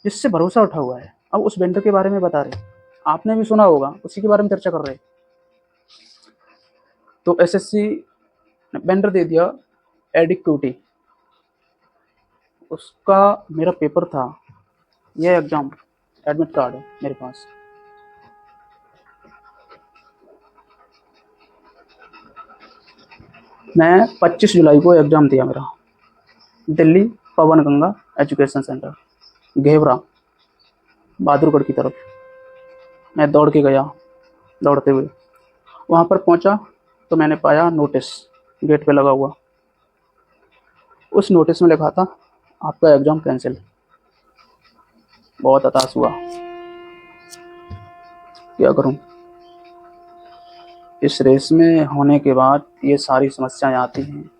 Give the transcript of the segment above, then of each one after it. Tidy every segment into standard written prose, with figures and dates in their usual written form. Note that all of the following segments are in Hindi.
जिससे भरोसा उठा हुआ है। अब उस वेंडर के बारे में बता रहे, आपने भी सुना होगा, उसी के बारे में चर्चा कर रहे। तो एसएससी वेंडर दे दिया एडिक्यूटी, उसका मेरा पेपर था, ये एग्जाम एडमिट कार्ड है मेरे पास। मैं 25 जुलाई को एग्जाम दिया मेरा, दिल्ली पवन गंगा एजुकेशन सेंटर, घेवरा, बहादुरगढ़ की तरफ। मैं दौड़ के गया, दौड़ते हुए वहाँ पर पहुँचा तो मैंने पाया नोटिस गेट पे लगा हुआ। उस नोटिस में लिखा था आपका एग्ज़ाम कैंसिल। बहुत हताश हुआ, क्या करूं। इस रेस में होने के बाद ये सारी समस्याएं आती हैं।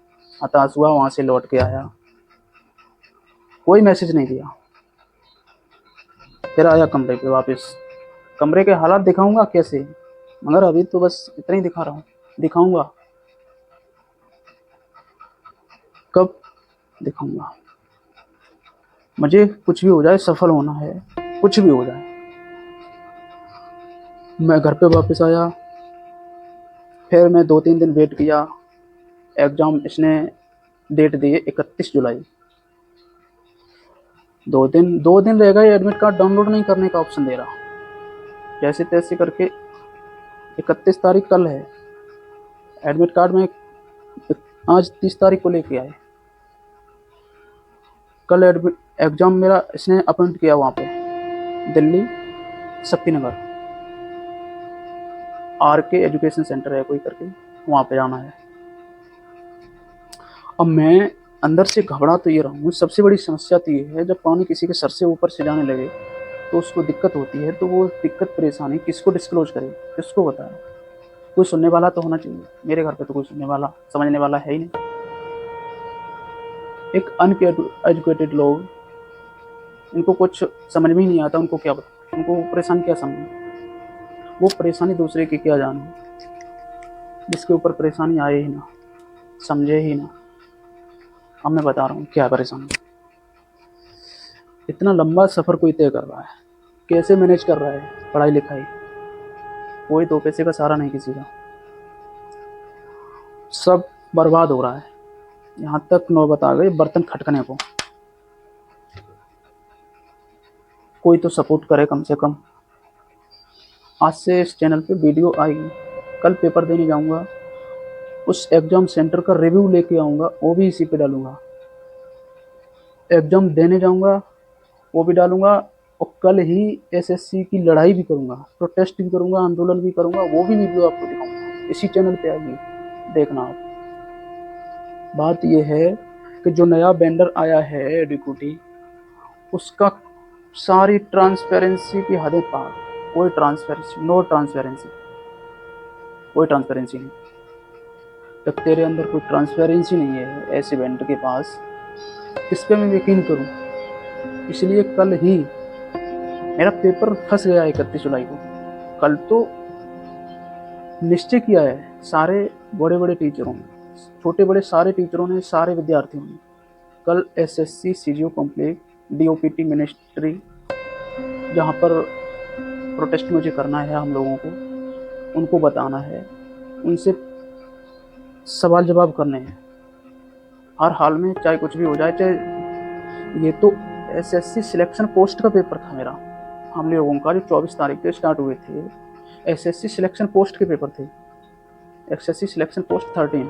हताश हुआ, वहाँ से लौट के आया, कोई मैसेज नहीं दिया। फिर आया कमरे पे वापस। कमरे के हालात दिखाऊंगा कैसे, मगर अभी तो बस इतना ही दिखा रहा हूँ, दिखाऊंगा कब दिखाऊंगा। मुझे कुछ भी हो जाए, सफल होना है, कुछ भी हो जाए। मैं घर पे वापस आया, फिर मैं 2-3 दिन वेट किया। एग्ज़ाम इसने डेट दी 31 जुलाई। 2 दिन रह गए, एडमिट कार्ड डाउनलोड नहीं करने का ऑप्शन दे रहा। जैसे तैसे करके 31 तारीख कल है, एडमिट कार्ड में आज 30 तारीख को लेके आए। कल एग्ज़ाम मेरा इसने अपॉइंट किया वहाँ पे, Delhi Shaktinagar, RK education centre है कोई करके, वहाँ पे जाना है। अब मैं अंदर से घबरा तो ये रहा हूँ। सबसे बड़ी समस्या तो ये है, जब पानी किसी के सर से ऊपर से जाने लगे तो उसको दिक्कत होती है। तो वो दिक्कत परेशानी किसको डिस्क्लोज करे, किसको बताए? कोई सुनने वाला तो होना चाहिए। मेरे घर पे तो कोई सुनने वाला समझने वाला है ही नहीं। एक अनएजुकेटेड लोग, इनको कुछ समझ में ही नहीं आता, उनको क्या बता, उनको परेशानी क्या समझे, वो परेशानी दूसरे की क्या जाने, जिसके ऊपर परेशानी आए ही ना, समझे ही ना। अब मैं बता रहा हूँ क्या परेशानी। इतना लंबा सफ़र कोई तय कर रहा है, कैसे मैनेज कर रहा है पढ़ाई लिखाई, कोई 2 पैसे का सहारा नहीं किसी का, सब बर्बाद हो रहा है। यहाँ तक नौबत आ गई बर्तन खटकने को। कोई तो सपोर्ट करे कम से कम। आज से इस चैनल पे वीडियो आएगी, कल पेपर देने जाऊंगा, उस एग्ज़ाम सेंटर का रिव्यू लेके आऊँगा, वो भी इसी पे डालूंगा। एग्ज़ाम देने जाऊंगा, वो भी डालूंगा, और कल ही एसएससी की लड़ाई भी करूंगा, प्रोटेस्ट भी करूंगा, आंदोलन भी करूंगा, वो भी वीडियो आपको दिखाऊंगा, इसी चैनल पे आएगी, देखना आप। बात ये है कि जो नया वेंडर आया है एडिक्यूटी, उसका सारी ट्रांसपेरेंसी की हदें पार। कोई ट्रांसपेरेंसी, नो ट्रांसपेरेंसी, कोई ट्रांसपेरेंसी नहीं। जब तेरे अंदर कोई ट्रांसपेरेंसी नहीं है ऐसे वेंडर के पास, किस पे मैं यकीन करूं? इसलिए कल ही मेरा पेपर फंस गया 31 जुलाई को। कल तो निश्चय किया है सारे बड़े बड़े टीचरों ने, छोटे बड़े सारे टीचरों ने, सारे विद्यार्थियों ने, कल SSC CGO complex DOPT ministry, जहाँ पर प्रोटेस्ट मुझे करना है हम लोगों को, उनको बताना है, उनसे सवाल जवाब करने हैं हर हाल में, चाहे कुछ भी हो जाए। चाहे ये तो एसएससी सिलेक्शन पोस्ट का पेपर था मेरा, हम लोगों का, जो 24 तारीख के स्टार्ट हुए थे। एसएससी सिलेक्शन पोस्ट के पेपर थे, एसएससी सिलेक्शन पोस्ट 13।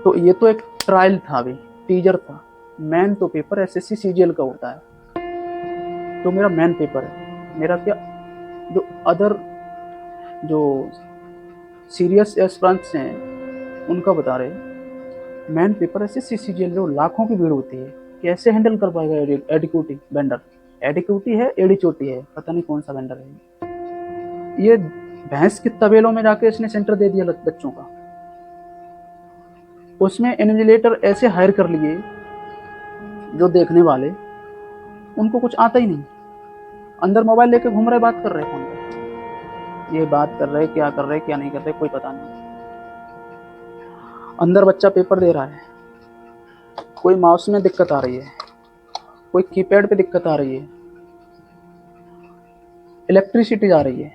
तो ये तो एक ट्रायल था, अभी टीजर था। मेन तो पेपर एसएससी सीजीएल का होता है, तो मेरा मेन पेपर है। मेरा क्या, जो अदर जो सीरियस एस्पिरेंट्स हैं उनका बता रहे, मेन पेपर एसएससी सीजीएल, जो लाखों की भीड़ होती है, कैसे हैंडल कर पाएगा एडिक्यूटी वेंडर? एडिक्यूटी है, एडी चोटी है, पता नहीं कौन सा वेंडर है। ये भैंस के तबेलों में जाके इसने सेंटर दे दिया बच्चों का। उसमें इन्विजिलेटर ऐसे हायर कर लिए जो देखने वाले, उनको कुछ आता ही नहीं, अंदर मोबाइल लेके घूम रहे, बात कर रहे फोन पे, ये बात कर रहे, क्या कर रहे क्या नहीं कर रहे कोई पता नहीं। अंदर बच्चा पेपर दे रहा है, कोई माउस में दिक्कत आ रही है, कोई कीपैड पे दिक्कत आ रही है, इलेक्ट्रिसिटी जा रही है,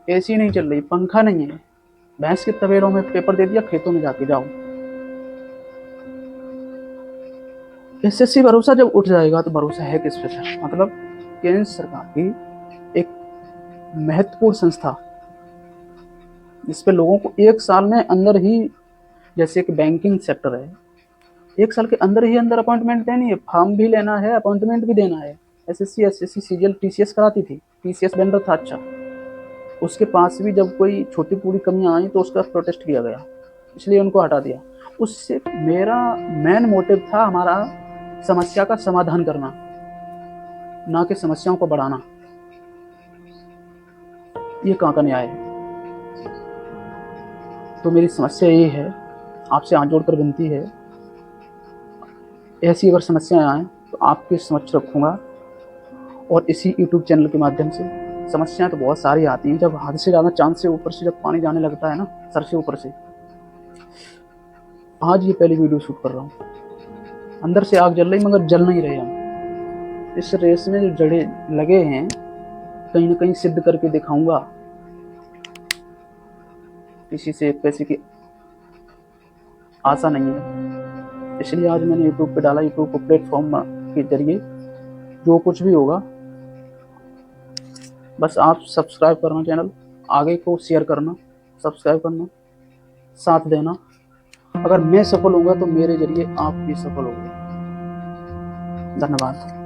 एसी नहीं चल रही, पंखा नहीं है, भैंस के तबेलों में पेपर दे दिया, खेतों में जाके जाओ। एसएससी भरोसा जब उठ जाएगा तो भरोसा है किस पे सर? मतलब केंद्र सरकार की एक महत्वपूर्ण संस्था जिसपे लोगों को 1 साल में अंदर ही, जैसे कि बैंकिंग सेक्टर है, 1 साल के अंदर ही अंदर अपॉइंटमेंट देनी है, फॉर्म भी लेना है, अपॉइंटमेंट भी देना है। एसएससी, एसएससी, सीजीएल, टीसीएस कराती थी, टीसीएस वेंडर था अच्छा, उसके पास भी जब कोई छोटी पूरी कमियां आई तो उसका प्रोटेस्ट किया गया, इसलिए उनको हटा दिया। उससे मेरा मेन मोटिव था हमारा समस्या का समाधान करना, ना कि समस्याओं को बढ़ाना। ये कहाँ का न्याय है? तो मेरी समस्या ये है, आपसे हाथ जोड़कर विनती है, ऐसी अगर समस्याएं आए तो आपके समक्ष रखूंगा, और इसी यूट्यूब चैनल के माध्यम से। समस्याएं तो बहुत सारी आती हैं, जब हद से ज़्यादा चांद से ऊपर से जब पानी जाने लगता है ना, सर से ऊपर से। आज ये पहली वीडियो शूट कर रहा हूँ, अंदर से आग जल रही मगर जल नहीं रहे हम। इस रेस में जो जड़े लगे हैं, कहीं ना कहीं सिद्ध करके दिखाऊंगा। किसी से पैसे की आशा नहीं है, इसलिए आज मैंने यूट्यूब पे डाला। यूट्यूब को प्लेटफॉर्म के जरिए जो कुछ भी होगा, बस आप सब्सक्राइब करना, चैनल आगे को शेयर करना, सब्सक्राइब करना, साथ देना। अगर मैं सफल होऊंगा तो मेरे जरिए आप भी सफल होंगे। धन्यवाद।